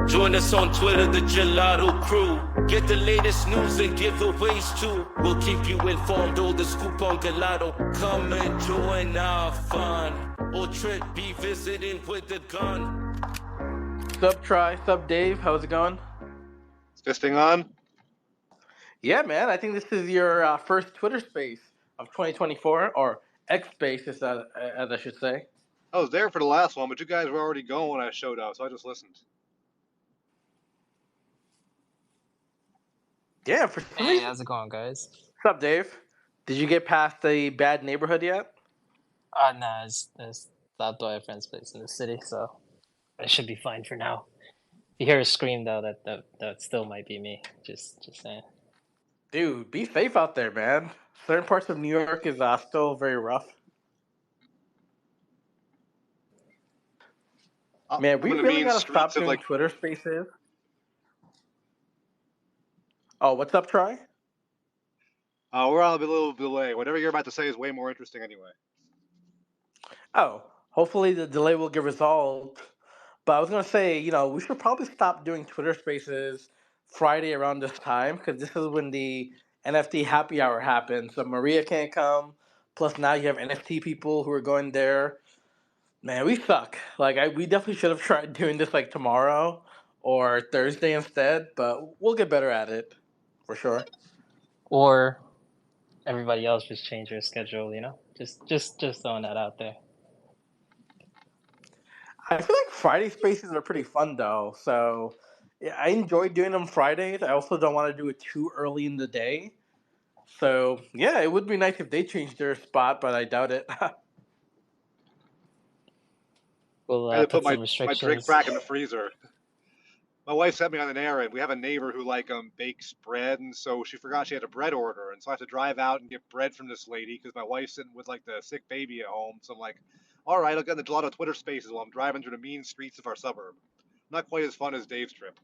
Join us on Twitter, the Gelotto crew. Get the latest news and giveaways too. We'll keep you informed, all the scoop on Gelotto. Come and join our fun. Or Trent be visiting with the gun. Sup, Try? Sup, Dave? How's it going? Fisting on? Yeah, man. I think this is your first Twitter space of 2024, or X space, as I should say. I was there for the last one, but you guys were already going when I showed up, so I just listened. Yeah, for some Hey, reason. how's it going, guys? Sup, Dave? Did you get past the bad neighborhood yet? No, it's the outdoor friend's place in the city, so it should be fine for now. If you hear a scream, though, that still might be me. Just saying. Dude, be safe out there, man. Certain parts of New York is still very rough. Man, we really gotta stop doing Twitter spaces. Oh, what's up, Try? We're on a little delay. Whatever you're about to say is way more interesting anyway. Oh, hopefully the delay will get resolved. But I was gonna say, we should probably stop doing Twitter Spaces Friday around this time because this is when the NFT happy hour happens. So Maria can't come. Plus now you have NFT people who are going there. Man, we suck. We definitely should have tried doing this like tomorrow or Thursday instead. But we'll get better at it for sure. Or everybody else just change their schedule. Just throwing that out there. I feel like Friday spaces are pretty fun though. So yeah, I enjoy doing them Fridays. I also don't want to do it too early in the day. So yeah, it would be nice if they changed their spot, but I doubt it. We'll I had to put some my restrictions. drink back in the freezer. My wife sent me on an errand. We have a neighbor who bakes bread, and so she forgot she had a bread order, and so I have to drive out and get bread from this lady because my wife's sitting with the sick baby at home. So I'm like, all right, I'll get in the Gelotto Twitter Spaces while I'm driving through the mean streets of our suburb. Not quite as fun as Dave's trip.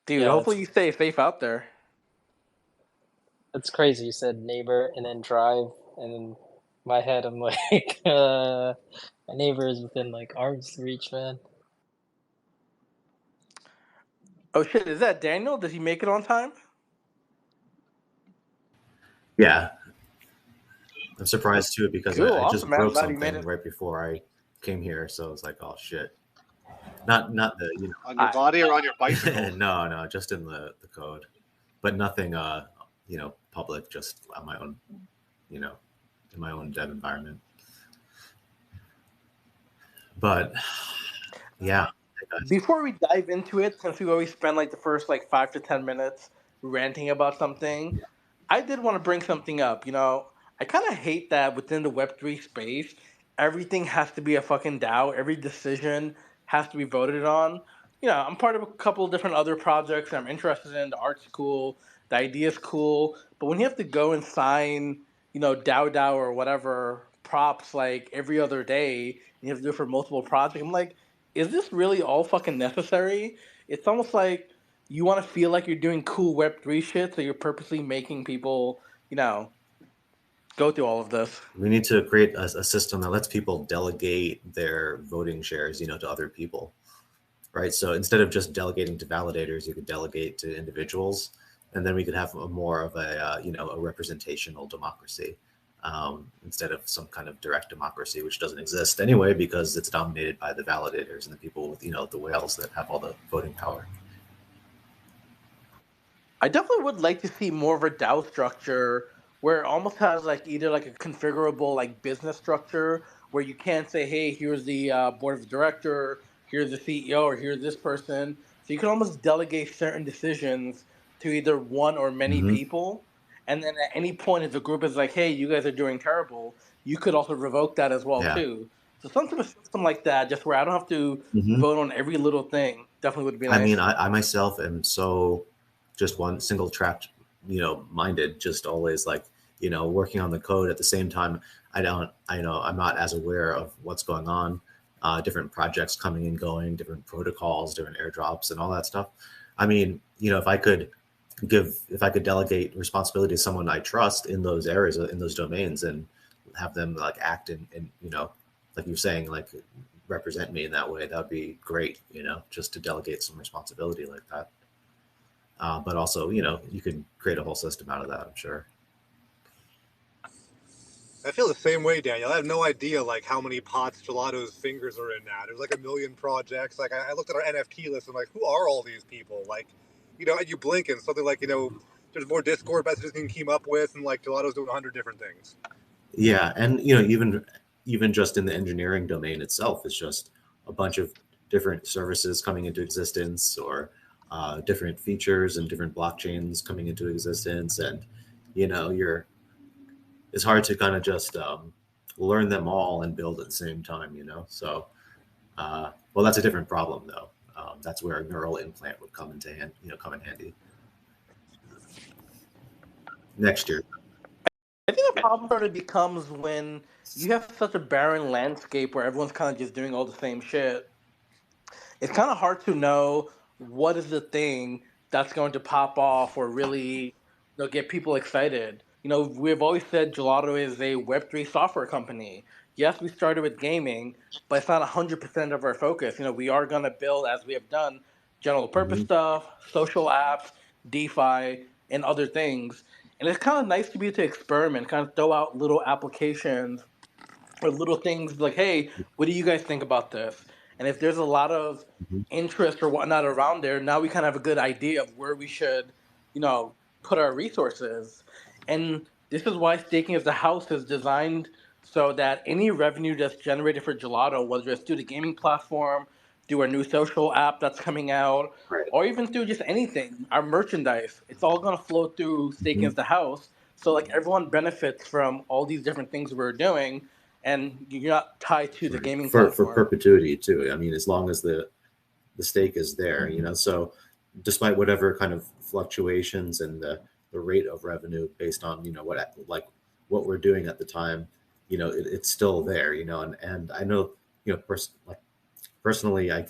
Dude, Yeah, hopefully you stay safe out there. It's crazy. You said neighbor and then drive, and in my head I'm like, my neighbor is within arm's reach, man. Oh shit, is that Daniel? Did he make it on time? Yeah. I'm surprised too because Cool, I just awesome, man. broke Glad he made something it. right before I came here, so it's like, oh shit. Not the On your body or on your bicycle? no, just in the code. But nothing public, just on my own, in my own dev environment. But yeah. Before we dive into it, since we always spend the first 5 to 10 minutes ranting about something, I did want to bring something up. I kind of hate that within the Web3 space, everything has to be a fucking DAO. Every decision has to be voted on. I'm part of a couple of different other projects I'm interested in. The art's cool, the idea's cool, but when you have to go and sign, DAO or whatever props every other day, and you have to do it for multiple projects, I'm like, is this really all fucking necessary? It's almost like you want to feel like you're doing cool Web3 shit, so you're purposely making people, go through all of this. We need to create a system that lets people delegate their voting shares, to other people, right? So instead of just delegating to validators, you could delegate to individuals, and then we could have more of a representational democracy instead of some kind of direct democracy, which doesn't exist anyway because it's dominated by the validators and the people with the whales that have all the voting power. I definitely would like to see more of a DAO structure where it almost has either a configurable business structure where you can't say, hey, here's the board of director, here's the CEO, or here's this person. So you can almost delegate certain decisions to either one or many people. And then at any point, if the group is like, hey, you guys are doing terrible, you could also revoke that as well, too. So some sort of system like that, just where I don't have to vote on every little thing, definitely would be nice. I mean, I myself am so just one single track, minded, just always working on the code at the same time. I'm not as aware of what's going on, different projects coming and going, different protocols, different airdrops and all that stuff. I mean, if I could delegate responsibility to someone I trust in those areas, in those domains, and have them act in like you're saying, represent me in that way, that would be great, just to delegate some responsibility like that. But also, you can create a whole system out of that, I'm sure. I feel the same way, Daniel. I have no idea like how many pots Gelotto's fingers are in now. There's like a million projects. Like I looked at our NFT list and I'm like, who are all these people? Like, you blink and something like there's more Discord messages you can keep up with, and like Gelotto's doing 100 different things. Yeah, and even just in the engineering domain itself, it's just a bunch of different services coming into existence, or different features and different blockchains coming into existence, and it's hard to kind of just learn them all and build at the same time. So, well, that's a different problem though. That's where a neural implant would come in handy next year. I think the problem sort of becomes when you have such a barren landscape where everyone's kind of just doing all the same shit. It's kind of hard to know what is the thing that's going to pop off or really get people excited. We've always said Gelato is a Web3 software company. Yes, we started with gaming, but it's not 100% of our focus. We are going to build, as we have done, general purpose stuff, social apps, DeFi, and other things. And it's kind of nice to be able to experiment, kind of throw out little applications or little things like, hey, what do you guys think about this? And if there's a lot of interest or whatnot around there, now we kind of have a good idea of where we should, put our resources. And this is why Staking as the House is designed so that any revenue that's generated for Gelato, whether it's through the gaming platform, through our new social app that's coming out, Right. or even through just anything, our merchandise, it's all going to flow through Staking as the House. So like everyone benefits from all these different things we're doing, and you're not tied to the gaming for platform. perpetuity too. I mean, as long as the stake is there, so despite whatever kind of fluctuations in the rate of revenue based on what we're doing at the time, it's still there, and I know, personally, I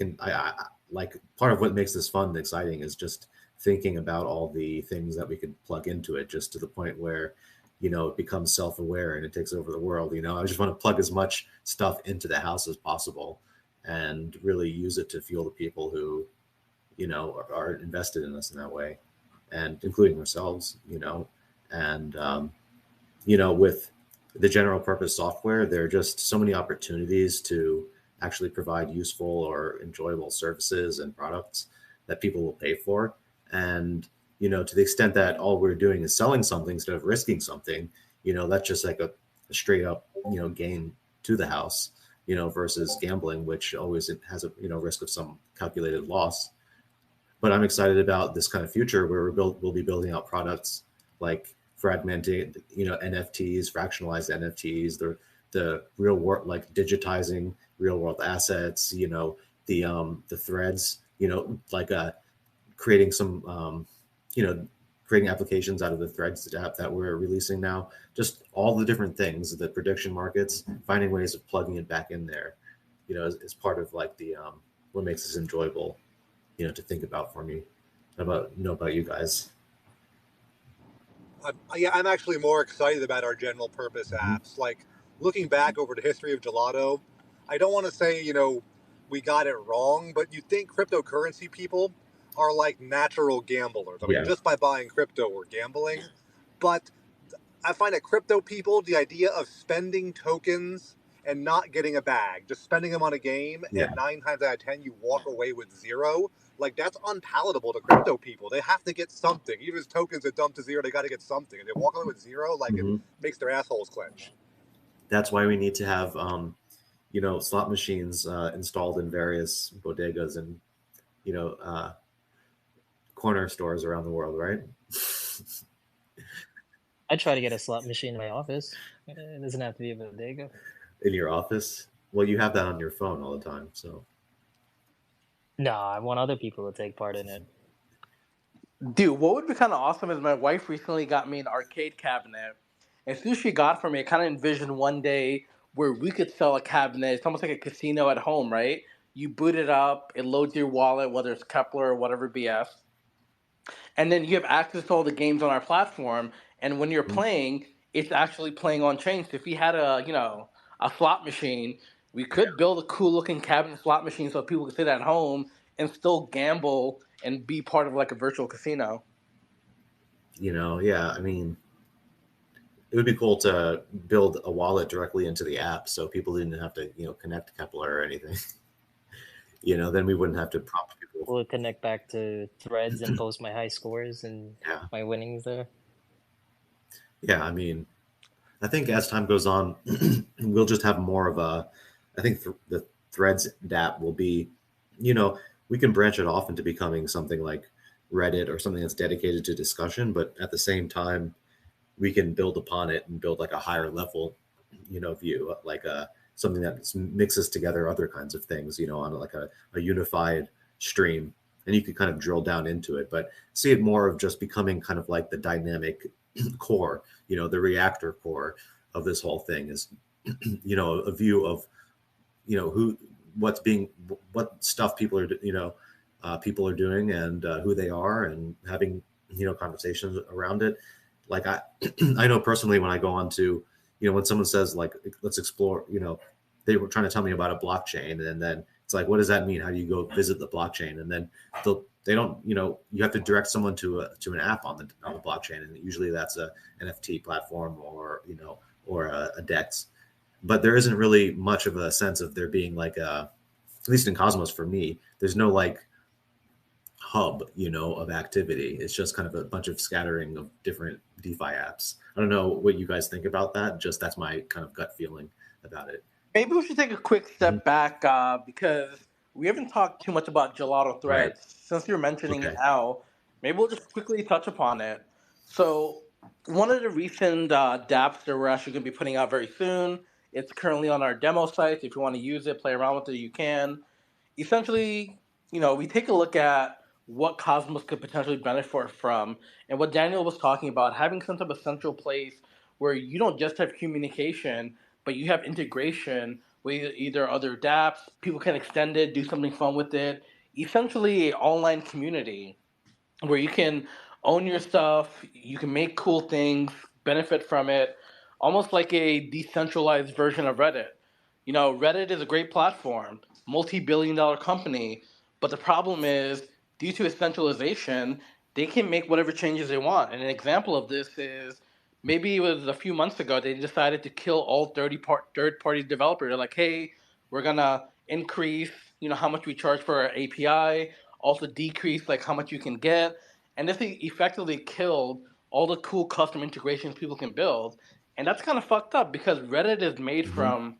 like, part of what makes this fun and exciting is just thinking about all the things that we could plug into it, just to the point where it becomes self-aware and it takes over the world. I just want to plug as much stuff into the house as possible and really use it to fuel the people who are invested in us in that way, and including ourselves. And with the general purpose software, there are just so many opportunities to actually provide useful or enjoyable services and products that people will pay for. And to the extent that all we're doing is selling something instead of risking something, that's just like a straight up gain to the house, versus gambling, which always has a risk of some calculated loss. But I'm excited about this kind of future where we'll be building out products like fragmented, NFTs, fractionalized NFTs, the real world, like digitizing real world assets, the threads, like creating some, creating applications out of the threads app that we're releasing now, just all the different things, the prediction markets, finding ways of plugging it back in there, is part of like the, what makes this enjoyable, to think about for me. About you guys. I'm actually more excited about our general purpose apps. Like, looking back over the history of Gelato, I don't want to say, we got it wrong, but you think cryptocurrency people are like natural gamblers. I mean, just by buying crypto, we're gambling. But I find that crypto people, the idea of spending tokens and not getting a bag, just spending them on a game, and 9 times out of 10 you walk away with zero, like, that's unpalatable to crypto people. They have to get something. Even if tokens are dumped to zero, they got to get something. And they walk away with zero, like, it makes their assholes clench. That's why we need to have slot machines installed in various bodegas and corner stores around the world, right? I try to get a slot machine in my office. It doesn't have to be a bodega. In your office? Well, you have that on your phone all the time, so. No, I want other people to take part in it. Dude, what would be kind of awesome is my wife recently got me an arcade cabinet. As soon as she got it for me, I kind of envisioned one day where we could sell a cabinet. It's almost like a casino at home, right? You boot it up, it loads your wallet, whether it's Kepler or whatever BS. And then you have access to all the games on our platform. And when you're playing, it's actually playing on chain. So if you had a slot machine, We could build a cool looking cabinet slot machine so people can sit at home and still gamble and be part of like a virtual casino. Yeah, I mean, it would be cool to build a wallet directly into the app so people didn't have to, connect Kepler or anything. Then we wouldn't have to prompt people. Will it connect back to Threads and post my high scores and my winnings there? Yeah, I mean, I think as time goes on, we'll just have more of I think the Threads DApp will be, we can branch it off into becoming something like Reddit or something that's dedicated to discussion, but at the same time, we can build upon it and build like a higher level, view, like something that mixes together other kinds of things, on like a unified stream. And you could kind of drill down into it, but see it more of just becoming kind of like the dynamic core, the reactor core of this whole thing is, a view of, what stuff people are, people are doing and who they are and having, conversations around it. Like I know personally when I go on to, when someone says like, let's explore, they were trying to tell me about a blockchain and then it's like, what does that mean? How do you go visit the blockchain? And then they don't, you have to direct someone to an app on the blockchain. And usually that's a NFT platform or, or a DEX, but there isn't really much of a sense of there being like at least in Cosmos for me, there's no like hub, of activity. It's just kind of a bunch of scattering of different DeFi apps. I don't know what you guys think about that. Just that's my kind of gut feeling about it. Maybe we should take a quick step back because we haven't talked too much about Gelotto Threads. Right. Since you're mentioning it now, maybe we'll just quickly touch upon it. So one of the recent dApps that we're actually going to be putting out very soon, it's currently on our demo site. If you want to use it, play around with it, you can. Essentially, we take a look at what Cosmos could potentially benefit from. And what Daniel was talking about, having some type of central place where you don't just have communication, but you have integration with either other dApps, people can extend it, do something fun with it. Essentially, an online community where you can own your stuff, you can make cool things, benefit from it, almost like a decentralized version of Reddit. Reddit is a great platform, multi-billion-dollar company, but the problem is, due to its centralization, they can make whatever changes they want. And an example of this is maybe it was a few months ago, they decided to kill all third-party developers. They're like, hey, we're going to increase, how much we charge for our API, also decrease like how much you can get. And this effectively killed all the cool custom integrations people can build. And that's kind of fucked up because Reddit is made from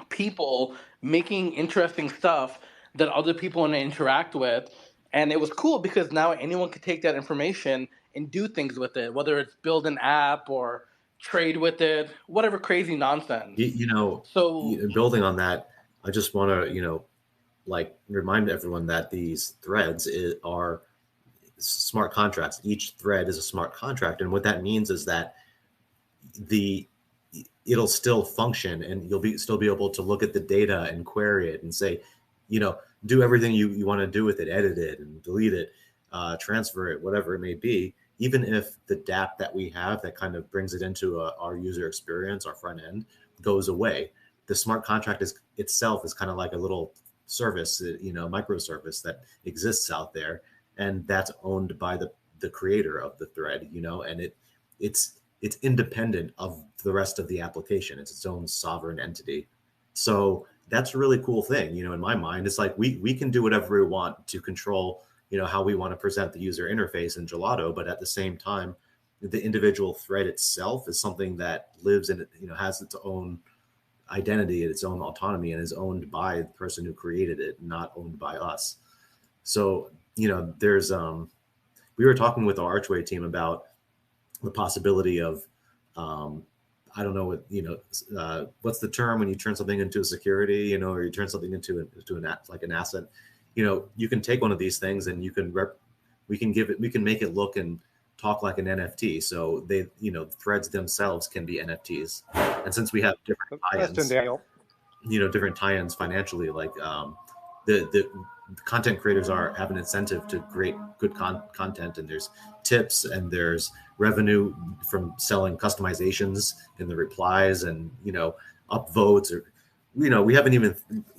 people making interesting stuff that other people want to interact with. And it was cool because now anyone could take that information and do things with it, whether it's build an app or trade with it, whatever crazy nonsense. So building on that, I just want to, remind everyone that these threads are smart contracts. Each thread is a smart contract. And what that means is that it'll still function and you'll still be able to look at the data and query it and say, do everything you want to do with it, edit it and delete it, transfer it, whatever it may be, even if the dApp that we have that kind of brings it into our user experience, our front end, goes away. The smart contract itself is kind of like a little service, microservice that exists out there, and that's owned by the creator of the thread, and it's independent of the rest of the application. It's its own sovereign entity. So that's a really cool thing, in my mind. It's like we can do whatever we want to control, how we want to present the user interface in Gelotto, but at the same time, the individual thread itself is something that lives in, has its own identity and its own autonomy and is owned by the person who created it, not owned by us. So, there's we were talking with our Archway team about the possibility of I don't know what what's the term when you turn something into a security, or you turn something into an asset. You can take one of these things and we can make it look and talk like an NFT. So they, threads themselves can be NFTs. And since we have different tie-ins, different tie-ins financially, like the content creators have an incentive to create good content, and there's tips and there's revenue from selling customizations in the replies and upvotes or we haven't even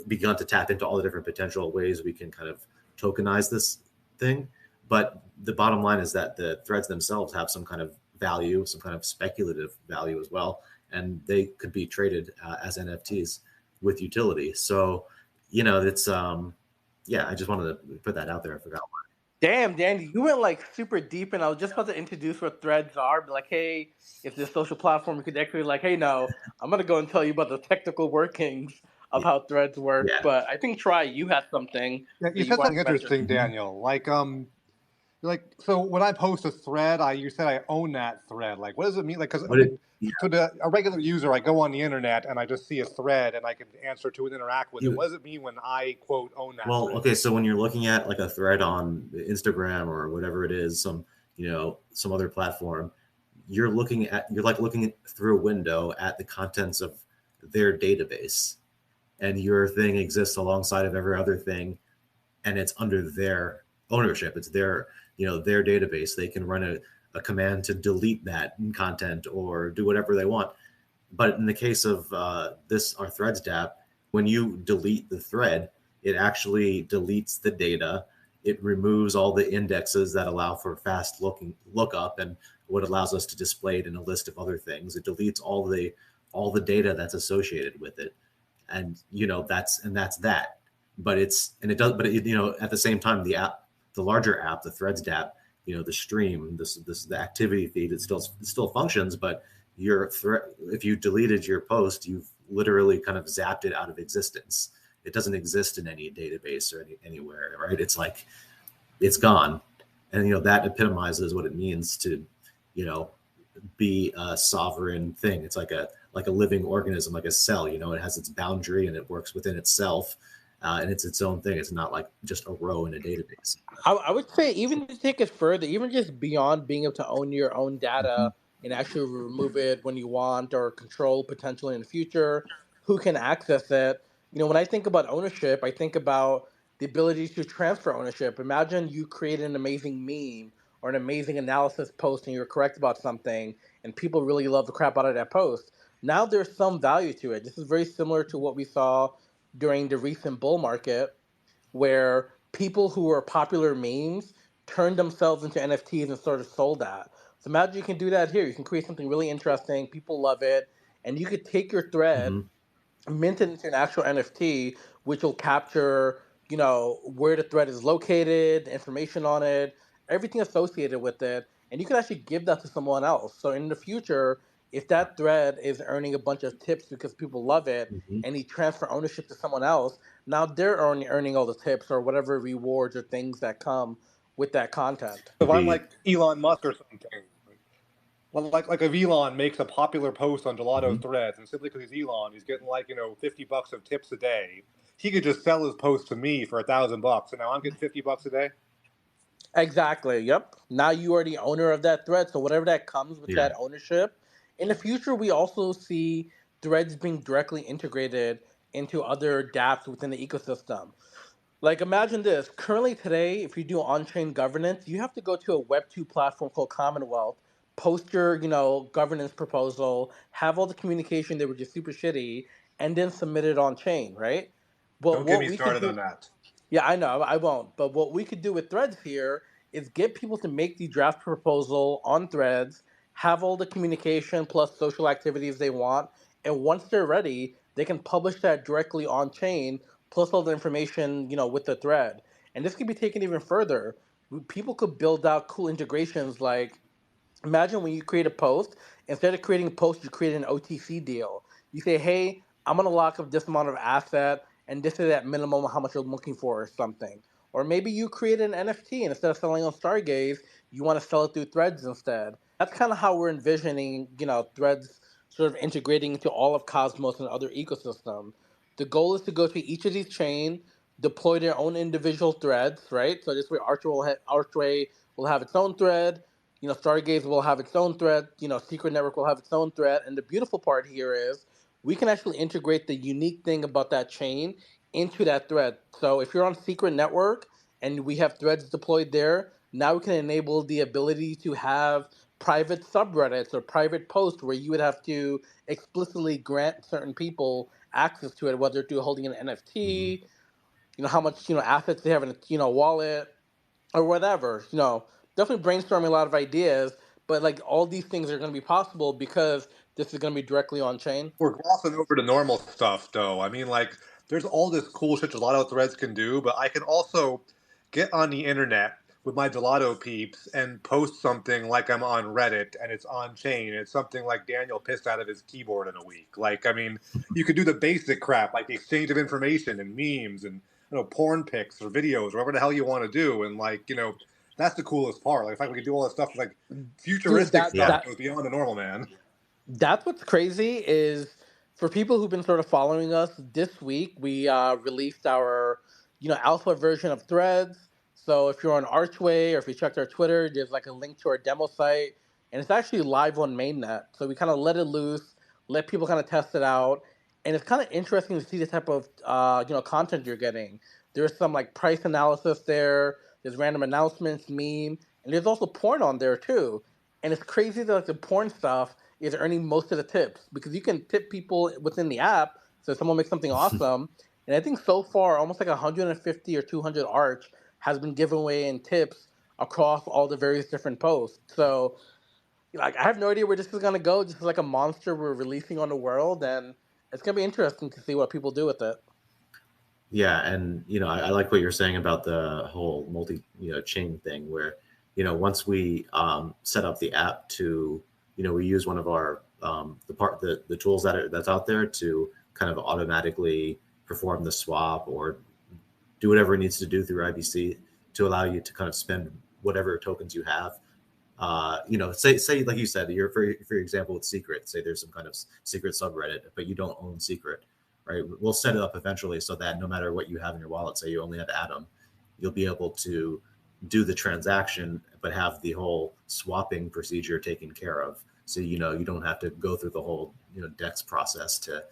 begun to tap into all the different potential ways we can kind of tokenize this thing. But the bottom line is that the threads themselves have some kind of value, some kind of speculative value as well, and they could be traded as NFTs with utility. So, it's I just wanted to put that out there. I forgot. Damn, Danny, you went like super deep, and I was just about to introduce what threads are. Be like, hey, if this social platform, you could actually like, hey, no, I'm gonna go and tell you about the technical workings of how threads work. Yeah. But I think Try, you had something. Yeah, that you you said wanted something to mention. interesting, Daniel. So when I post a thread, you said I own that thread. Like, what does it mean? Like, because to a regular user, I go on the internet and I just see a thread and I can answer to it, interact with it. What does it mean when I quote own that? Well, thread? okay, so when you're looking at like a thread on Instagram or whatever it is, some other platform, you're looking through a window at the contents of their database, and your thing exists alongside of every other thing, and it's under their ownership. It's their database. They can run a command to delete that content or do whatever they want. But in the case of our Threads dApp, when you delete the thread, it actually deletes the data. It removes all the indexes that allow for fast lookup and what allows us to display it in a list of other things. It deletes all the data that's associated with it, and that's that. But at the same time, the larger app, the Threads dApp, the stream, the activity feed, it still functions, but if you deleted your post, you've literally kind of zapped it out of existence. It doesn't exist in any database or anywhere, right? It's like it's gone, and that epitomizes what it means to be a sovereign thing. It's like a living organism, like a cell. It has its boundary and it works within itself, and it's its own thing. It's not like just a row in a database. I would say even to take it further, even just beyond being able to own your own data and actually remove it when you want or control potentially in the future, who can access it. When I think about ownership, I think about the ability to transfer ownership. Imagine you create an amazing meme or an amazing analysis post and you're correct about something and people really love the crap out of that post. Now there's some value to it. This is very similar to what we saw during the recent bull market where people who were popular memes turned themselves into NFTs and sort of sold that. So imagine you can do that here. You can create something really interesting. People love it. And you could take your thread, mint it into an actual NFT, which will capture, where the thread is located, information on it, everything associated with it. And you can actually give that to someone else. So in the future, if that thread is earning a bunch of tips because people love it and you transfer ownership to someone else, now they're earning all the tips or whatever rewards or things that come with that content. If I'm like Elon Musk or something, like if Elon makes a popular post on Gelotto threads, and simply because he's Elon, he's getting $50 of tips a day. He could just sell his post to me for $1,000, and now I'm getting $50 a day. Exactly. Yep. Now you are the owner of that thread. So whatever that comes with that ownership. In the future, we also see threads being directly integrated into other dApps within the ecosystem. Like imagine this. Currently today, if you do on-chain governance, you have to go to a Web2 platform called Commonwealth, post your, governance proposal, have all the communication that were just super shitty, and then submit it on chain, right? But Don't get me started on that. Yeah, I know, I won't. But what we could do with Threads here is get people to make the draft proposal on Threads, have all the communication plus social activities they want, and once they're ready, they can publish that directly on chain plus all the information, with the thread. And this could be taken even further. People could build out cool integrations like imagine when you create a post, instead of creating a post, you create an OTC deal. You say, hey, I'm going to lock up this amount of asset, and this is at minimum how much you're looking for or something. Or maybe you create an NFT, and instead of selling on Stargaze, you want to sell it through Threads instead. That's kind of how we're envisioning, Threads sort of integrating into all of Cosmos and other ecosystems. The goal is to go to each of these chains, deploy their own individual threads, right? So this way Archway will have its own thread, Stargaze will have its own thread, Secret Network will have its own thread. And the beautiful part here is we can actually integrate the unique thing about that chain into that thread. So if you're on Secret Network and we have threads deployed there, now we can enable the ability to have private subreddits or private posts where you would have to explicitly grant certain people access to it, whether through holding an NFT, how much assets they have in a wallet or whatever. Definitely brainstorming a lot of ideas, but like all these things are going to be possible because this is going to be directly on chain. We're glossing over the normal stuff, though. I mean, like, there's all this cool shit Gelato threads can do, but I can also get on the internet with my Gelato peeps and post something like I'm on Reddit and it's on chain. It's something like Daniel pissed out of his keyboard in a week. Like, I mean, you could do the basic crap, like the exchange of information and memes and, porn pics or videos, whatever the hell you want to do. And, like, that's the coolest part. Like, if I could do all this stuff, like, Dude, futuristic stuff that goes beyond the normal, man. that's what's crazy is for people who've been sort of following us this week, we released our alpha version of Threads. So if you're on Archway or if you checked our Twitter, there's like a link to our demo site, and it's actually live on mainnet. So we kind of let it loose, let people kind of test it out, and it's kind of interesting to see the type of content you're getting. There's some like price analysis there. There's random announcements, meme, and there's also porn on there too. And it's crazy that like the porn stuff is earning most of the tips because you can tip people within the app. So if someone makes something awesome, and I think so far almost like 150 or 200 Arch has been given away in tips across all the various different posts. So like I have no idea where this is gonna go. This is like a monster we're releasing on the world, and it's gonna be interesting to see what people do with it. Yeah, and I like what you're saying about the whole multi chain thing, where once we set up the app to we use one of our the tools that's out there to kind of automatically perform the swap or do whatever it needs to do through IBC to allow you to kind of spend whatever tokens you have. Say like you said, for your example with Secret, say there's some kind of secret subreddit, but you don't own Secret, right? We'll set it up eventually so that no matter what you have in your wallet, say you only have Atom, you'll be able to do the transaction, but have the whole swapping procedure taken care of. So, you don't have to go through the whole, DEX process to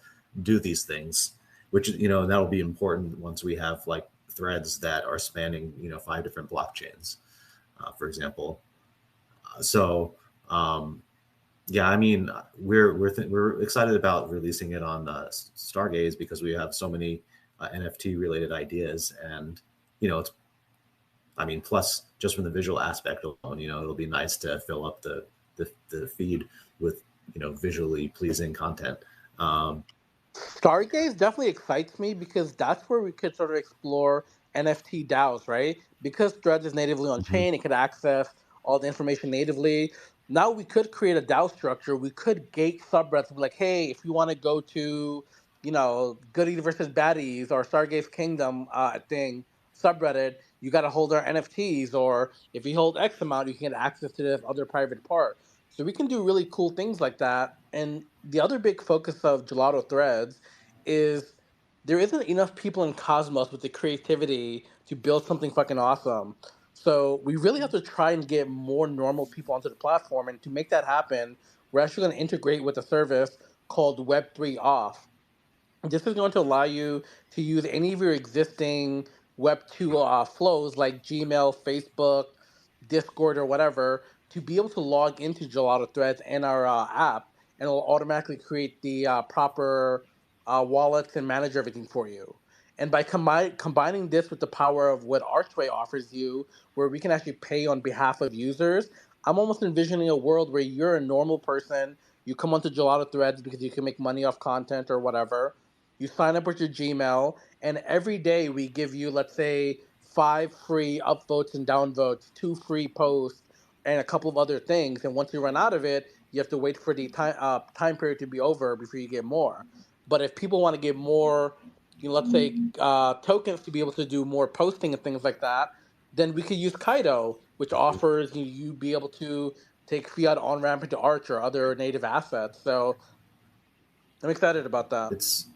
do these things, which, that'll be important once we have like threads that are spanning, 5 different blockchains, for example. Yeah, I mean, we're excited about releasing it on Stargaze because we have so many NFT related ideas, and it's, plus just from the visual aspect alone, it'll be nice to fill up the feed with visually pleasing content. Stargaze definitely excites me because that's where we could sort of explore NFT DAOs, right? Because Threads is natively on chain, it could access all the information natively. Now we could create a DAO structure. We could gate subreddits and be like, hey, if you want to go to, Goodies versus Baddies or Stargaze Kingdom thing subreddit, you got to hold our NFTs, or if you hold X amount, you can get access to this other private part. So we can do really cool things like that. And the other big focus of Gelato Threads is there isn't enough people in Cosmos with the creativity to build something fucking awesome. So we really have to try and get more normal people onto the platform. And to make that happen, we're actually going to integrate with a service called Web3 Off. This is going to allow you to use any of your existing Web2 flows like Gmail, Facebook, Discord, or whatever to be able to log into Gelato Threads and our app, and it will automatically create the proper wallets and manage everything for you. And by combining this with the power of what Archway offers you, where we can actually pay on behalf of users, I'm almost envisioning a world where you're a normal person. You come onto Gelato Threads because you can make money off content or whatever. You sign up with your Gmail, and every day we give you, let's say, 5 free upvotes and downvotes, 2 free posts, and a couple of other things. And once you run out of it, you have to wait for the time period to be over before you get more. But if people want to get more, let's say, tokens to be able to do more posting and things like that, then we could use Kaido, which offers you be able to take fiat on ramp into Arch or other native assets. So I'm excited about that. It's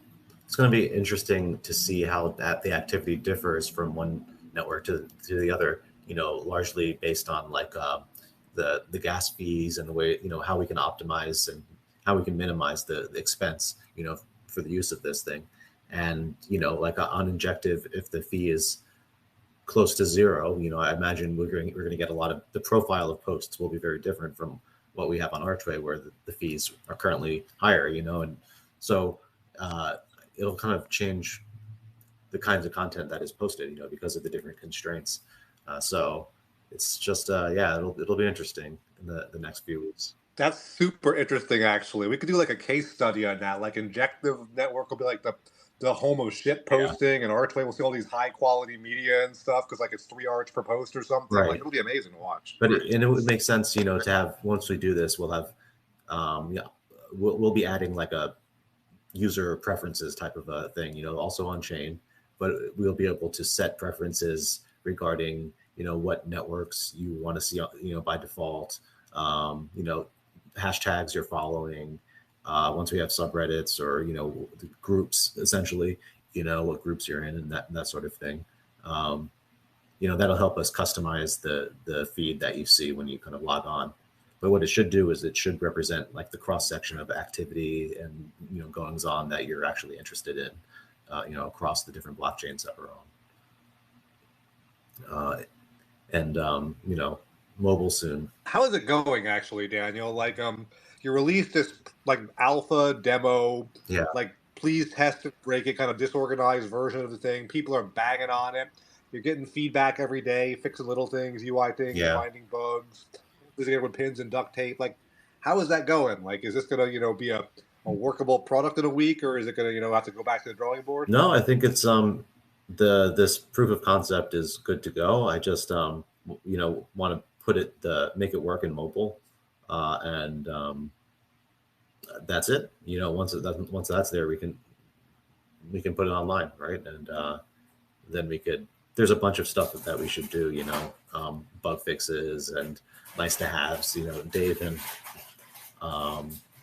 going to be interesting to see how the activity differs from one network to the other. Largely based on like the gas fees and the way how we can optimize and how we can minimize the expense for the use of this thing. And like on Injective, if the fee is close to zero, I imagine we're going to get a lot of the profile of posts will be very different from what we have on Archway, where the fees are currently higher. And so it'll kind of change the kinds of content that is posted, because of the different constraints. So it's just, yeah, it'll be interesting in the next few weeks. That's super interesting, actually. We could do like a case study on that. Like Injective Network will be like the home of shit posting, and Archway will see all these high quality media and stuff because like it's 3 arts per post or something. Right. Like it'll be amazing to watch. But it would make sense, to have, once we do this, we'll have, we'll be adding like a user preferences type of a thing, also on chain, but we'll be able to set preferences regarding, what networks you want to see, by default, hashtags you're following, once we have subreddits or, groups, essentially, what groups you're in and that sort of thing. That'll help us customize the feed that you see when you kind of log on. But what it should do is it should represent like the cross section of activity and, goings on that you're actually interested in, across the different blockchains that we're on. Mobile soon. How is it going, actually, Daniel? Like, you released this like alpha demo. Yeah. Like, please test it, break it, kind of disorganized version of the thing. People are banging on it. You're getting feedback every day, fixing little things, UI things, finding bugs, using it with pins and duct tape. Like, how is that going? Like, is this gonna, be a workable product in a week, or is it gonna, have to go back to the drawing board? No, I think it's this proof of concept is good to go. I just want to make it work in mobile, and that's it. Once that's there, we can put it online, right? And then there's a bunch of stuff that we should do, bug fixes and nice to haves. Dave and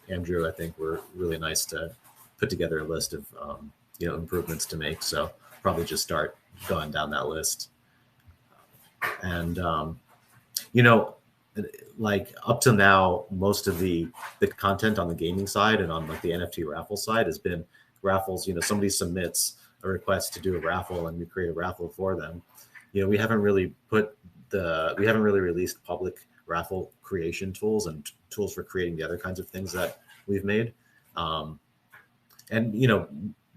Andrew, I think, were really nice to put together a list of improvements to make. So probably just start going down that list. And like up till now, most of the content on the gaming side and on like the NFT raffle side has been raffles. Somebody submits a request to do a raffle and we create a raffle for them. We haven't really released public raffle creation tools and tools for creating the other kinds of things that we've made.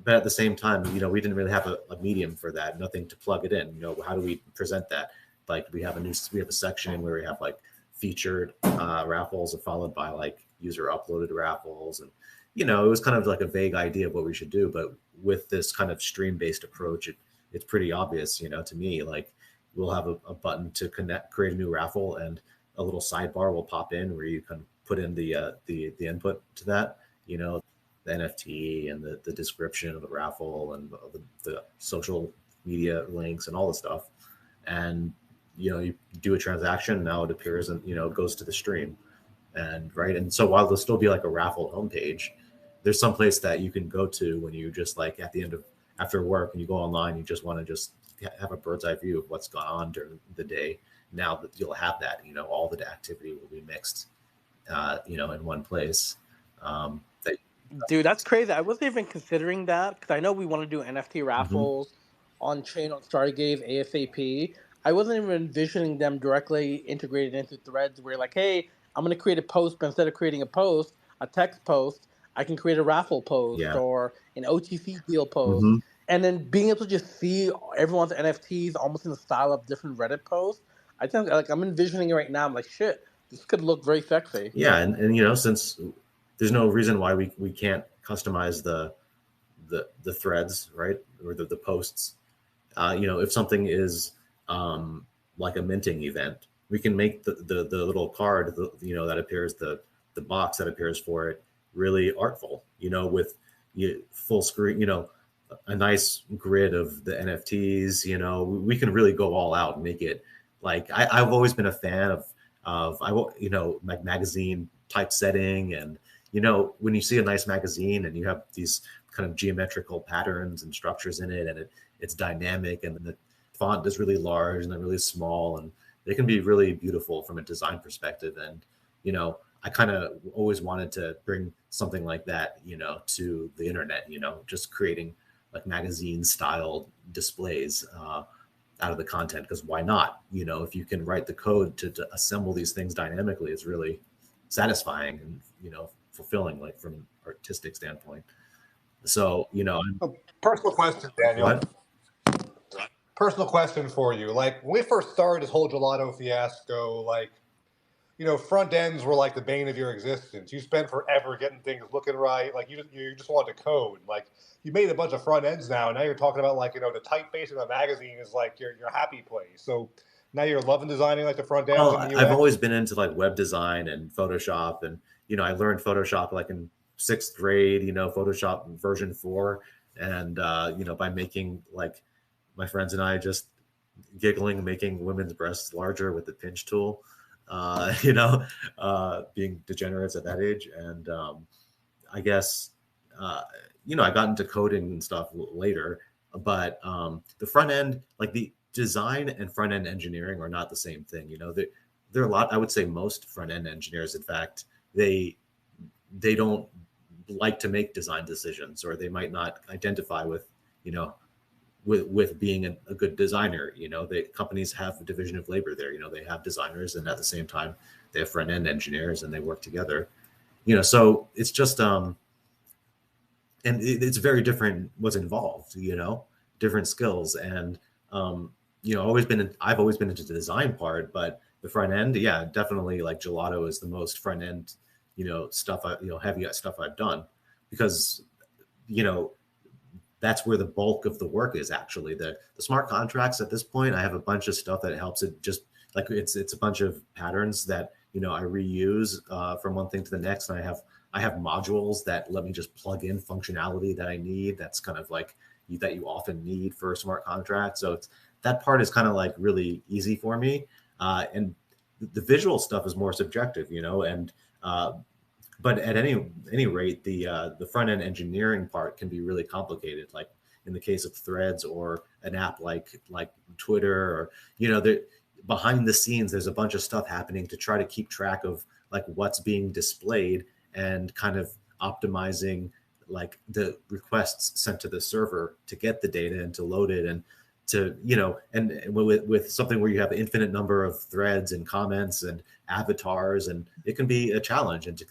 But at the same time, we didn't really have a medium for that, nothing to plug it in. How do we present that? Like we have a section where we have like featured raffles followed by like user uploaded raffles. And, it was kind of like a vague idea of what we should do. But with this kind of stream-based approach, it's pretty obvious, to me. Like we'll have a button to create a new raffle, and a little sidebar will pop in where you can put in the input to that, the NFT and the description of the raffle and the social media links and all the stuff. And, you do a transaction, now it appears and, it goes to the stream. And right. And so while there'll still be like a raffle homepage, there's some place that you can go to when you just like at the end of after work and you go online, you just want to just have a bird's eye view of what's gone on during the day. Now that you'll have that, all the activity will be mixed, in one place. Dude, that's crazy. I wasn't even considering that because I know we want to do NFT raffles on chain on Stargaze ASAP. I wasn't even envisioning them directly integrated into threads where like, hey, I'm going to create a post, but instead of creating a text post, I can create a raffle post or an OTC deal post. And then being able to just see everyone's NFTs almost in the style of different Reddit posts. I think like I'm envisioning it right now. I'm like, shit, this could look very sexy. Yeah. And since there's no reason why we can't customize the threads, right? Or the posts, if something is like a minting event, we can make the little card, that appears, the box that appears for it really artful, with full screen, a nice grid of the NFTs, we can really go all out and make it like, I've always been a fan of like magazine typesetting. And, when you see a nice magazine and you have these kind of geometrical patterns and structures in it, and it's dynamic, and the font is really large and then really small, and they can be really beautiful from a design perspective. And, I kind of always wanted to bring something like that, to the internet, just creating like magazine style displays out of the content. Because why not? If you can write the code to assemble these things dynamically, it's really satisfying and, fulfilling, like from an artistic standpoint. So, Personal question, Daniel. what? Personal question for you. Like when we first started this whole gelato fiasco, front ends were like the bane of your existence. You spent forever getting things looking right. Like you just wanted to code. Like you made a bunch of front ends now. Now you're talking about the typeface in the magazine is like your happy place. So now you're loving designing like the front ends and Well, the I've UX. always been into like web design and Photoshop, and I learned Photoshop like in sixth grade. Photoshop version 4, and by making like my friends and I just giggling, making women's breasts larger with the pinch tool. Being degenerates at that age, and I guess I got into coding and stuff later, but the front end, like the design and front end engineering, are not the same thing. There are a lot. I would say most front end engineers, in fact, they don't like to make design decisions, or they might not identify with with being a good designer. The companies have a division of labor there. They have designers, and at the same time they have front end engineers, and they work together. So it's just and it's very different what's involved. Different skills, and I've always been into the design part, but the front end, yeah, definitely, like Gelotto is the most front end stuff heavy stuff I've done, because that's where the bulk of the work is. Actually, the smart contracts at this point, I have a bunch of stuff that helps it, just like it's a bunch of patterns that I reuse from one thing to the next, and I have modules that let me just plug in functionality that I need. That's kind of like that you often need for a smart contract. So that part is kind of like really easy for me, and the visual stuff is more subjective, and but at any rate, the front end engineering part can be really complicated. Like in the case of Threads or an app like Twitter, or behind the scenes, there's a bunch of stuff happening to try to keep track of like what's being displayed, and kind of optimizing like the requests sent to the server to get the data and to load it, and to and with something where you have an infinite number of threads and comments and avatars, and it can be a challenge, and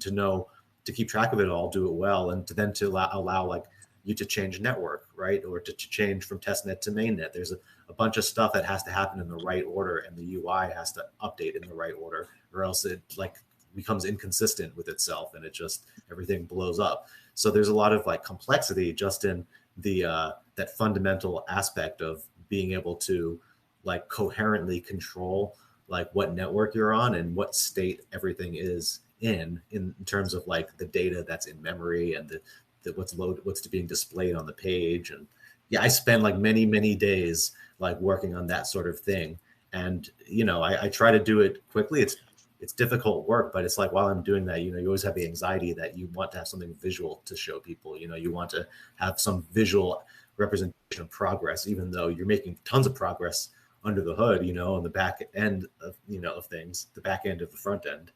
to know to keep track of it all, do it well, and to allow like you to change network, right, or to change from testnet to mainnet. There's a bunch of stuff that has to happen in the right order, and the UI has to update in the right order, or else it like becomes inconsistent with itself, and it just everything blows up. So there's a lot of like complexity just in the that fundamental aspect of being able to like coherently control like what network you're on and what state everything is in terms of like the data that's in memory, and what's being displayed on the page. And yeah, I spend like many days like working on that sort of thing, and I try to do it quickly. It's difficult work, but it's like while I'm doing that, you always have the anxiety that you want to have something visual to show people. You want to have some visual representation of progress, even though you're making tons of progress under the hood, on the back end of of things, the back end of the front end.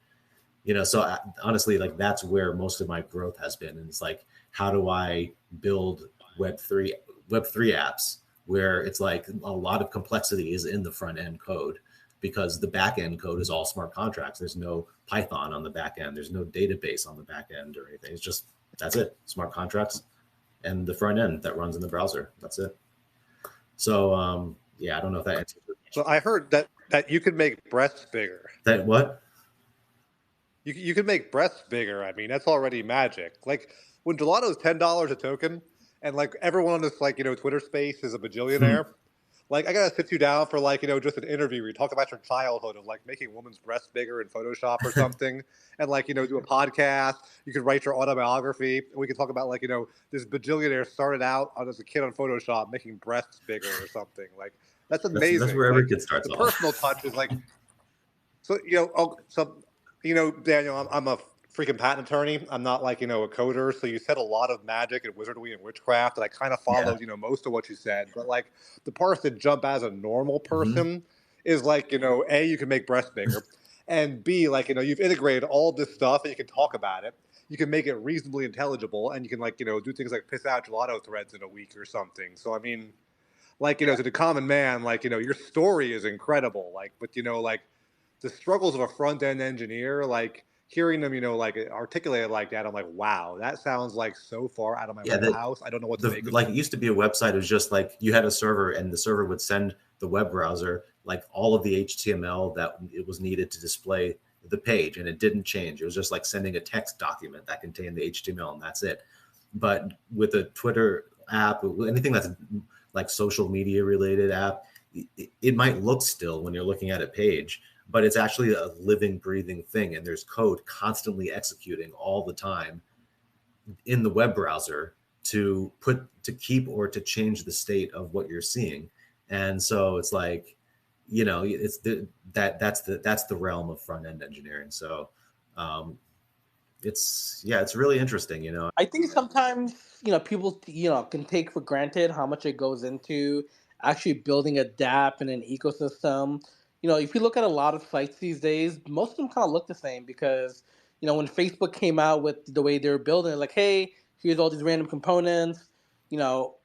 So honestly, like that's where most of my growth has been, and it's like, how do I build Web3 apps where it's like a lot of complexity is in the front end code, because the back end code is all smart contracts. There's no Python on the back end. There's no database on the back end or anything. It's just, that's it. Smart contracts and the front end that runs in the browser. That's it. So, yeah, I don't know if that answers your question. So I heard that you could make breasts bigger. That what? You can make breasts bigger. I mean, that's already magic. Like when Gelotto's $10 a token, and like everyone on this Twitter space is a bajillionaire. Like I gotta sit you down for just an interview where you talk about your childhood of like making a woman's breasts bigger in Photoshop or something, and do a podcast. You could write your autobiography, and we could talk about this bajillionaire started out as a kid on Photoshop making breasts bigger or something. Like that's amazing. That's where every kid starts the off. personal touch is like so Daniel, I'm a freaking patent attorney. I'm not a coder. So you said a lot of magic and wizardry and witchcraft, and I kind of followed most of what you said. But the parts that jump as a normal person is A, you can make breasts bigger, and B, you've integrated all this stuff and you can talk about it. You can make it reasonably intelligible, and you can do things like piss out Gelotto threads in a week or something. So I mean, to the common man, your story is incredible. But the struggles of a front end engineer, hearing them, like articulated like that, I'm like, wow, that sounds like so far out of my Yeah, wheelhouse. I don't know what to make of like it. it used to be a website. It was just like you had a server, and the server would send the web browser like all of the HTML that it was needed to display the page, and it didn't change. It was just like sending a text document that contained the HTML, and that's it. But with a Twitter app, anything that's like social media related app, it might look still when you're looking at a page, but it's actually a living, breathing thing, and there's code constantly executing all the time in the web browser to keep or to change the state of what you're seeing. And so it's like, it's that's the realm of front end engineering. So it's really interesting. I think sometimes people can take for granted how much it goes into actually building a DApp and an ecosystem. If you look at a lot of sites these days, most of them kind of look the same because when Facebook came out with the way they were building it, like, hey, here's all these random components. You know,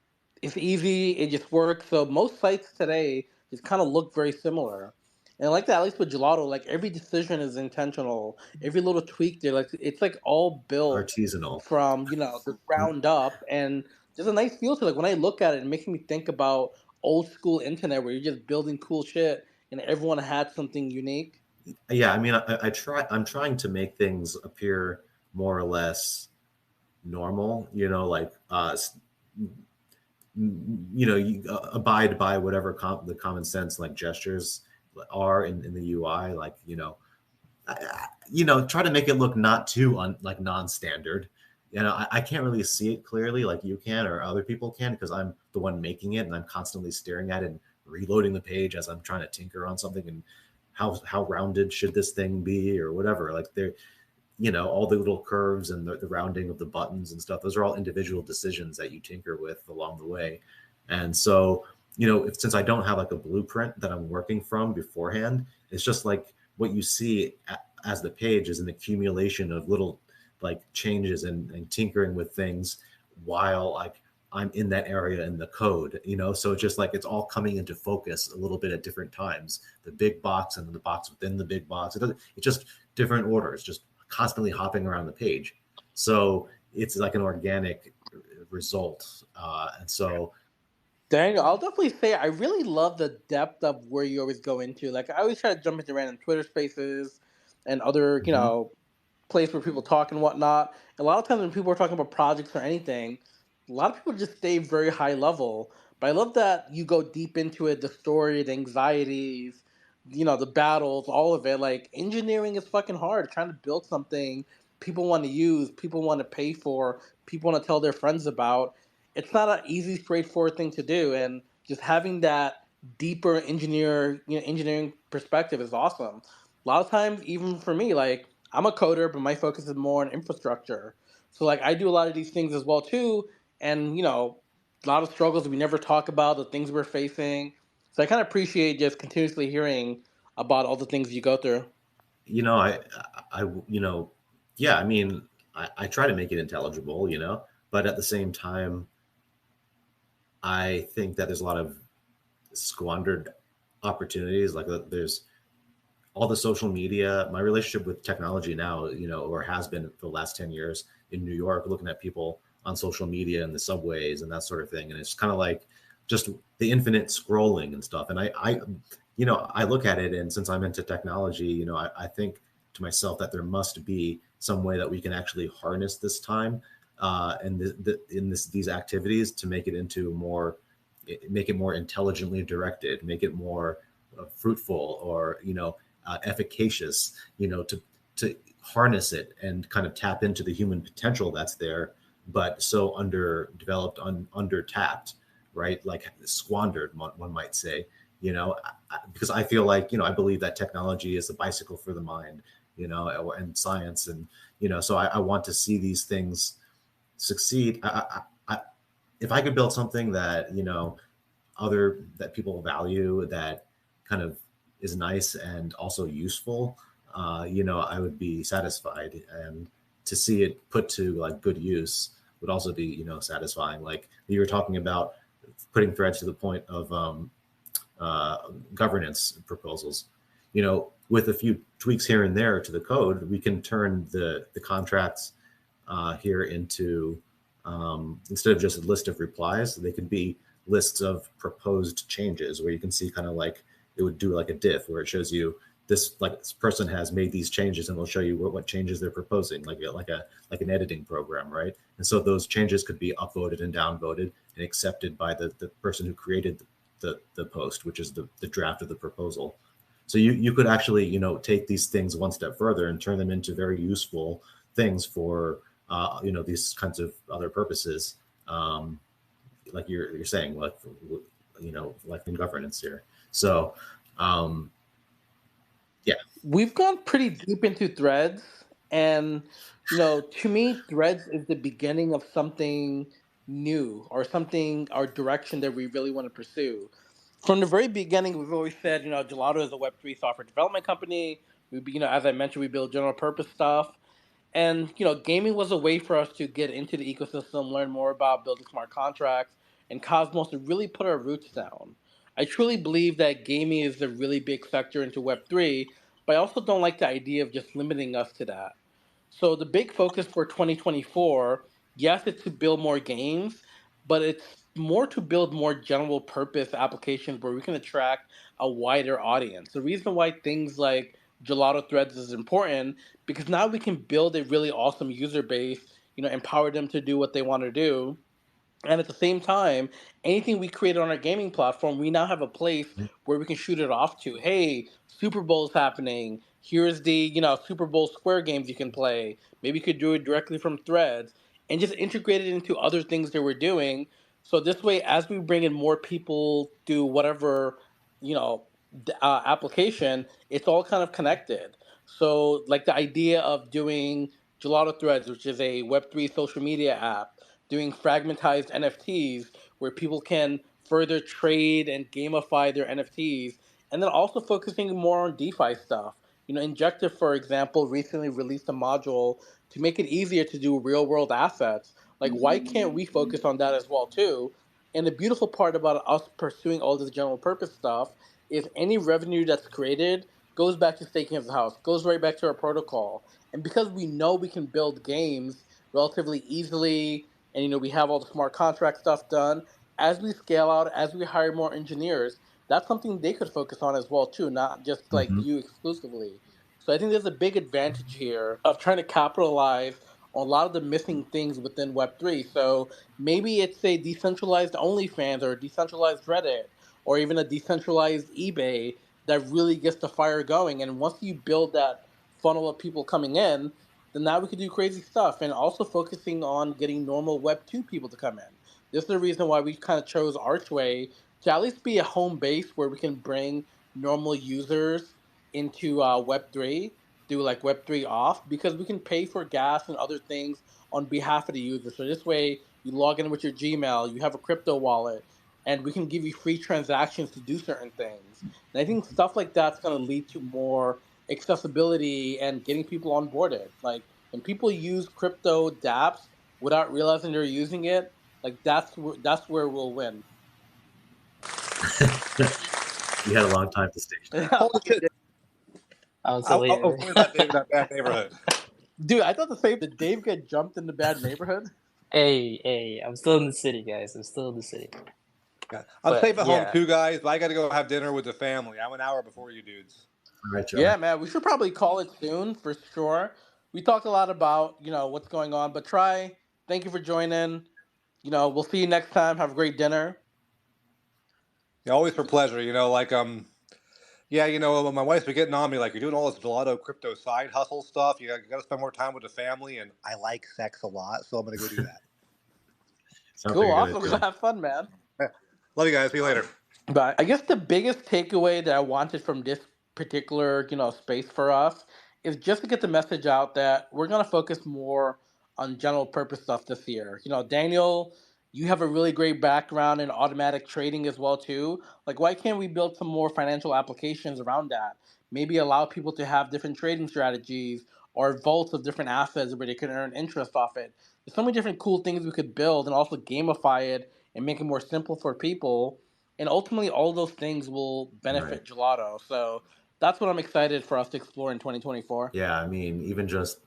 it's easy, it just works. So most sites today just kind of look very similar. And I like that, at least with Gelato, like every decision is intentional. Every little tweak there, like it's like all built Artisanal. from the ground up, and there's a nice feel to it. Like when I look at it, it makes me think about old school internet where you're just building cool shit and everyone had something unique. Yeah, I mean, I'm trying to make things appear more or less normal, like you abide by whatever the common sense like gestures are in the UI, like try to make it look not too like non-standard. I can't really see it clearly like you can or other people can because I'm the one making it and I'm constantly staring at it and reloading the page as I'm trying to tinker on something and how rounded should this thing be or whatever. Like they're all the little curves and the rounding of the buttons and stuff. Those are all individual decisions that you tinker with along the way. And so, since I don't have like a blueprint that I'm working from beforehand, it's just like what you see as the page is an accumulation of little like changes and tinkering with things while like I'm in that area in the code, so it's just like it's all coming into focus a little bit at different times. The big box and then the box within the big box. It's just different orders, just constantly hopping around the page. So it's like an organic result. And so Daniel, I'll definitely say I really love the depth of where you always go into. Like I always try to jump into random Twitter spaces and other, mhm. place where people talk and whatnot. A lot of times when people are talking about projects or anything, a lot of people just stay very high level. But I love that you go deep into it, the story, the anxieties, the battles, all of it. Like engineering is fucking hard. Trying to build something people want to use, people want to pay for, people want to tell their friends about. It's not an easy, straightforward thing to do, and just having that deeper engineering perspective is awesome. A lot of times, even for me, like I'm a coder, but my focus is more on infrastructure. So like I do a lot of these things as well too, and a lot of struggles we never talk about, the things we're facing. So I kind of appreciate just continuously hearing about all the things you go through. I yeah, I mean, I try to make it intelligible, but at the same time, I think that there's a lot of squandered opportunities. Like there's all the social media, my relationship with technology now, or has been for the last 10 years in New York, looking at people on social media and the subways and that sort of thing. And it's kind of like just the infinite scrolling and stuff. And I look at it, and since I'm into technology, I think to myself that there must be some way that we can actually harness this time and these activities to make it make it more intelligently directed, make it more fruitful or efficacious, to harness it and kind of tap into the human potential that's there, but so underdeveloped, under tapped, right? Like squandered, one might say, because I feel like, I believe that technology is a bicycle for the mind, and science. And, so I want to see these things succeed. If I could build something that, that people value, that kind of is nice and also useful, I would be satisfied. And to see it put to like good use would also be, satisfying. Like you were talking about putting threads to the point of governance proposals. with a few tweaks here and there to the code, we can turn the contracts here into, instead of just a list of replies, they could be lists of proposed changes where you can see kind of like it would do like a diff where it shows you this, like this person has made these changes, and it'll show you what changes they're proposing, like an editing program, right? And so those changes could be upvoted and downvoted and accepted by the person who created the post, which is the draft of the proposal. So you could actually, you know, take these things one step further and turn them into very useful things for you know, these kinds of other purposes, like you're saying, like, you know, like in governance here. So yeah, We've gone pretty deep into threads, and you know, to me, threads is the beginning of something new or something, our direction that we really want to pursue. From the very beginning, we've always said, you know, Gelato is a Web3 software development company. You know, as I mentioned, we build general purpose stuff. And you know, gaming was a way for us to get into the ecosystem, learn more about building smart contracts, and Cosmos to really put our roots down. I truly believe that gaming is a really big sector into Web3, but I also don't like the idea of just limiting us to that. So the big focus for 2024, yes, it's to build more games, but it's more to build more general purpose applications where we can attract a wider audience. The reason why things like Gelato Threads is important because now we can build a really awesome user base, you know, empower them to do what they want to do, and at the same time, anything we create on our gaming platform, we now have a place where we can shoot it off to. Hey, Super Bowl's happening. Here's the, you know, Super Bowl Square games you can play. Maybe you could do it directly from Threads and just integrate it into other things that we're doing. So this way, as we bring in more people to whatever, you know, application, it's all kind of connected. So like the idea of doing Gelato Threads, which is a Web3 social media app, doing fragmentized NFTs where people can further trade and gamify their NFTs, and then also focusing more on DeFi stuff. You know, Injective, for example, recently released a module to make it easier to do real world assets. Like, why can't we focus on that as well too? And the beautiful part about us pursuing all this general purpose stuff is any revenue that's created goes back to staking of the house, goes right back to our protocol. And because we know we can build games relatively easily, and you know we have all the smart contract stuff done, as we scale out, as we hire more engineers, that's something they could focus on as well too, not just like mm-hmm. you exclusively. So I think there's a big advantage here of trying to capitalize on a lot of the missing things within Web3. So maybe it's a decentralized OnlyFans or a decentralized Reddit or even a decentralized eBay that really gets the fire going. And once you build that funnel of people coming in, then now we can do crazy stuff, and also focusing on getting normal Web 2 people to come in. This is the reason why we kind of chose Archway to at least be a home base where we can bring normal users into Web 3, do like Web 3 off, because we can pay for gas and other things on behalf of the user. So this way, you log in with your Gmail, you have a crypto wallet, and we can give you free transactions to do certain things. And I think stuff like that's going to lead to more accessibility and getting people onboarded. Like when people use crypto dApps without realizing they're using it, like that's where we'll win. You had a long time to stay. Holy shit. I was deleted. I'll worry about Dave in that bad neighborhood. Dude, I thought the same. Did Dave get jumped in the bad neighborhood? Hey, I'm still in the city, guys. I'm still in the city. I'm But, safe at yeah. home too, guys, but I got to go have dinner with the family. I'm an hour before you dudes. All right, Charlie. Yeah, man, we should probably call it soon for sure. We talked a lot about, you know, what's going on, but thank you for joining. You know, we'll see you next time. Have a great dinner. Yeah, always for pleasure. You know, like yeah, you know, my wife's been getting on me like you're doing all this Gelotto crypto side hustle stuff. You got to spend more time with the family, and I like sex a lot, so I'm gonna go do that. Sounds Cool, like a good awesome. idea. Have fun, man. Love you guys. See you later. But I guess the biggest takeaway that I wanted from this particular, you know, space for us is just to get the message out that we're gonna focus more on general purpose stuff this year. You know, Daniel, you have a really great background in automatic trading as well too. Like, why can't we build some more financial applications around that? Maybe allow people to have different trading strategies or vaults of different assets where they can earn interest off it. There's so many different cool things we could build and also gamify it and make it more simple for people, and ultimately all those things will benefit Right. Gelato. So that's what I'm excited for us to explore in 2024. Yeah, I mean, even just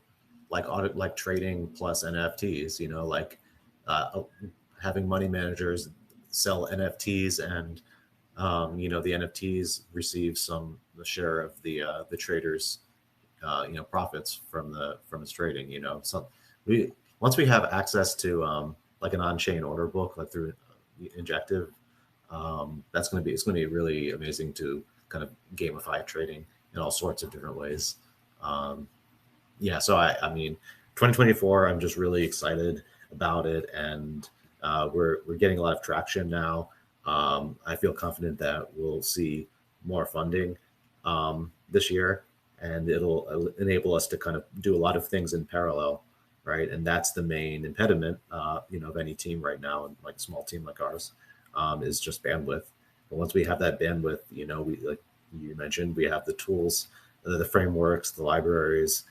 like trading plus NFTs, like uh, having money managers sell NFTs, and the NFTs receive some share of the traders profits from its trading. So we once we have access to like an on-chain order book, like through Injective, it's going to be really amazing to kind of gamify trading in all sorts of different ways. Yeah, so I mean, 2024, I'm just really excited about it, and we're getting a lot of traction now. I feel confident that we'll see more funding this year, and it'll enable us to kind of do a lot of things in parallel, right? And that's the main impediment, of any team right now, and like a small team like ours, is just bandwidth. But once we have that bandwidth, we, like you mentioned, we have the tools, the frameworks, the libraries,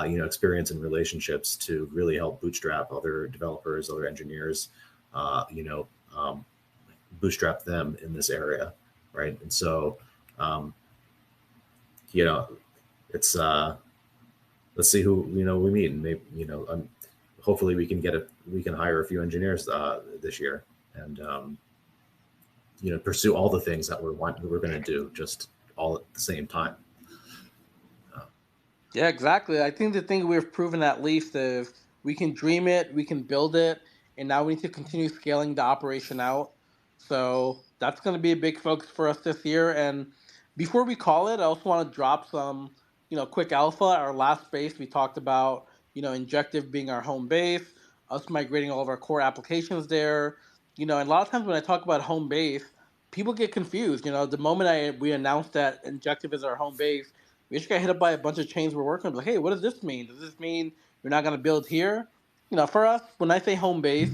experience and relationships to really help bootstrap other developers, other engineers, bootstrap them in this area, right? And so, it's let's see who we meet, and maybe hopefully we can hire a few engineers this year, and pursue all the things that we're going to do just all at the same time. Yeah, exactly. I think the thing we've proven at least is we can dream it, we can build it, and now we need to continue scaling the operation out. So that's going to be a big focus for us this year. And before we call it, I also want to drop some, quick alpha. Our last base, we talked about, Injective being our home base, us migrating all of our core applications there. And a lot of times when I talk about home base, people get confused. The moment we announced that Injective is our home base, we just got hit up by a bunch of chains we're working with. Like, hey, what does this mean? Does this mean you're not going to build here? For us, when I say home base,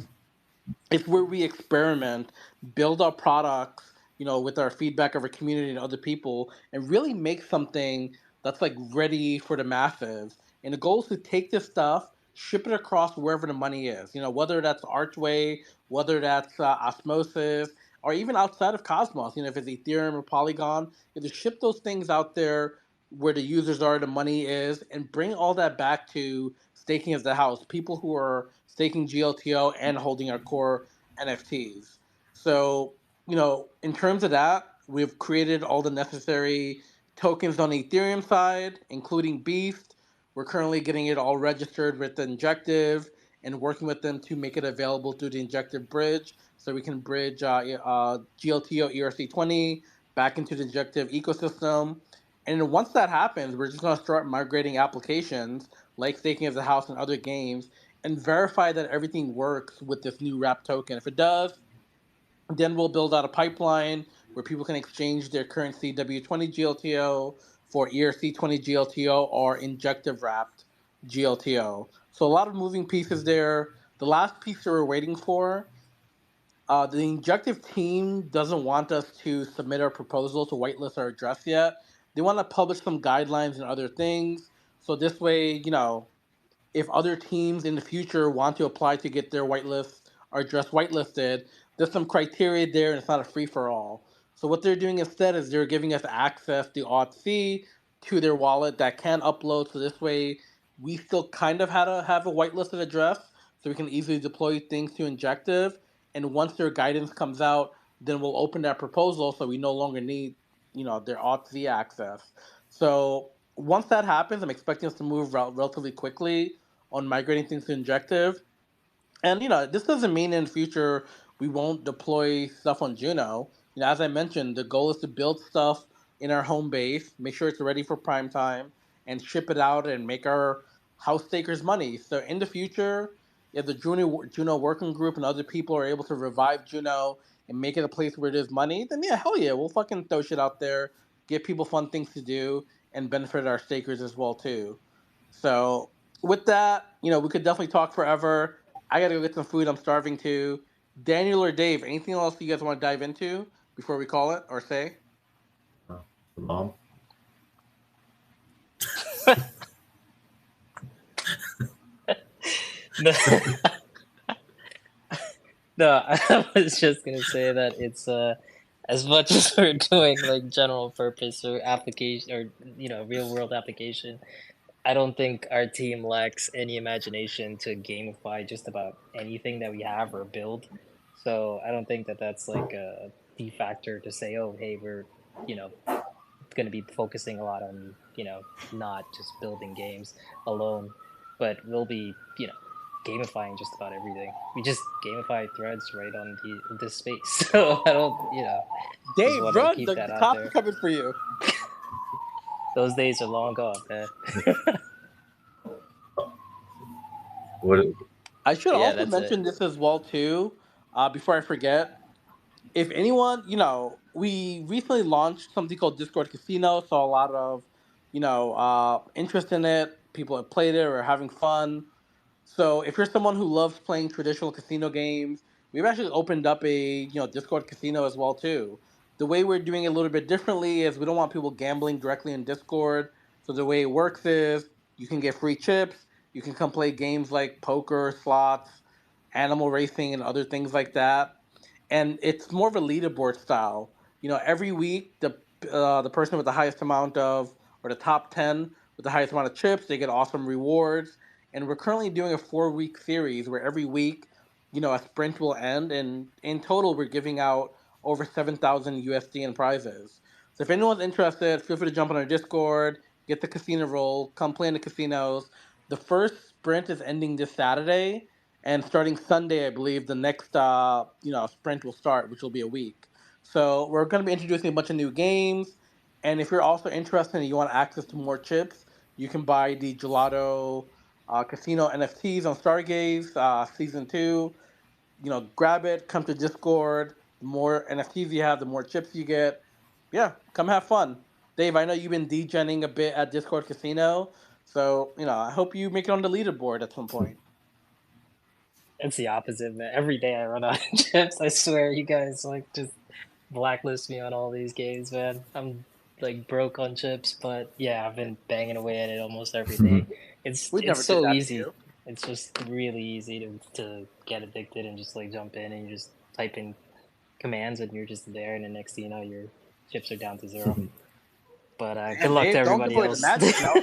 it's where we experiment, build our products, with our feedback of our community and other people, and really make something that's like ready for the masses. And the goal is to take this stuff, ship it across wherever the money is. Whether that's Archway, whether that's Osmosis, or even outside of Cosmos. If it's Ethereum or Polygon, to ship those things out there where the users are, the money is, and bring all that back to staking as the house. People who are staking GLTO and holding our core NFTs. So, in terms of that, we've created all the necessary tokens on the Ethereum side, including Beast. We're currently getting it all registered with the Injective and working with them to make it available through the Injective bridge, so we can bridge GLTO ERC20 back into the Injective ecosystem. And then once that happens, we're just going to start migrating applications like Staking as a House and other games and verify that everything works with this new wrap token. If it does, then we'll build out a pipeline where people can exchange their currency W20 GLTO for ERC20 GLTO or injective wrapped GLTO. So a lot of moving pieces there. The last piece that we're waiting for, the injective team doesn't want us to submit our proposal to whitelist our address yet. They want to publish some guidelines and other things. So this way, if other teams in the future want to apply to get their whitelist or address whitelisted, there's some criteria there, and it's not a free for all. So what they're doing instead is they're giving us access to auth to their wallet that can upload. So this way, we still kind of have a whitelisted address, so we can easily deploy things to Injective. And once their guidance comes out, then we'll open that proposal, so we no longer need their auth access. So once that happens, I'm expecting us to move relatively quickly on migrating things to Injective. And this doesn't mean in the future we won't deploy stuff on Juno. As I mentioned, the goal is to build stuff in our home base, make sure it's ready for prime time, and ship it out and make our house stakers money. So in the future, if the Juno working group and other people are able to revive Juno and make it a place where there's money, then yeah, hell yeah, we'll fucking throw shit out there, give people fun things to do, and benefit our stakers as well too. So with that, we could definitely talk forever. I gotta go get some food. I'm starving too. Daniel or Dave, anything else you guys want to dive into before we call it or say? Mom. No, no, I was just gonna say that it's as much as we're doing like general purpose or application or real world application, I don't think our team lacks any imagination to gamify just about anything that we have or build. So I don't think that that's like a key factor to say, oh, hey, we're going to be focusing a lot on not just building games alone, but we'll be gamifying just about everything. We just gamify threads right on this space. So I don't just Dave, want to run! keep The that out cops are there. coming for you. Those days are long gone, man. What? I should Yeah, also that's it. mention this as well too, before I forget. If anyone, we recently launched something called Discord Casino, so a lot of, interest in it. People have played it or are having fun. So if you're someone who loves playing traditional casino games, we've actually opened up a Discord casino as well too. The way we're doing it a little bit differently is we don't want people gambling directly in Discord. So the way it works is you can get free chips. You can come play games like poker, slots, animal racing, and other things like that. And it's more of a leaderboard style. Every week the person with the highest amount of or the top 10 with the highest amount of chips, they get awesome rewards. And we're currently doing a 4-week series where every week, a sprint will end, and in total, we're giving out over 7,000 USD in prizes. So if anyone's interested, feel free to jump on our Discord, get the casino roll, come play in the casinos. The first sprint is ending this Saturday, and starting Sunday, I believe the next sprint will start, which will be a week. So we're going to be introducing a bunch of new games, and if you're also interested and you want access to more chips, you can buy the Gelotto casino NFTs on Stargaze Season 2. Grab it, come to Discord. The more NFTs you have, the more chips you get. Yeah, come have fun. Dave, I know you've been degenning a bit at Discord Casino, so, I hope you make it on the leaderboard at some point. It's the opposite, man. Every day I run out of chips. I swear, you guys like just blacklist me on all these games, man. I'm like broke on chips, but yeah, I've been banging away at it almost every day. It's We'd it's never did so that to easy. you. It's just really easy to get addicted and just like jump in and you just type in commands and you're just there, and the next thing you know, your chips are down to 0. But good Damn, luck to Dave, don't give everybody away the else. magic, no?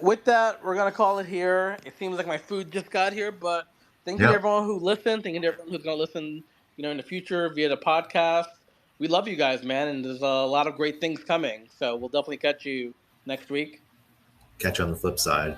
With that, we're gonna call it here. It seems like my food just got here, but thank you to Yep. everyone who listened. Thank you to everyone who's gonna listen, in the future via the podcast. We love you guys, man, and there's a lot of great things coming. So we'll definitely catch you next week. Catch you on the flip side.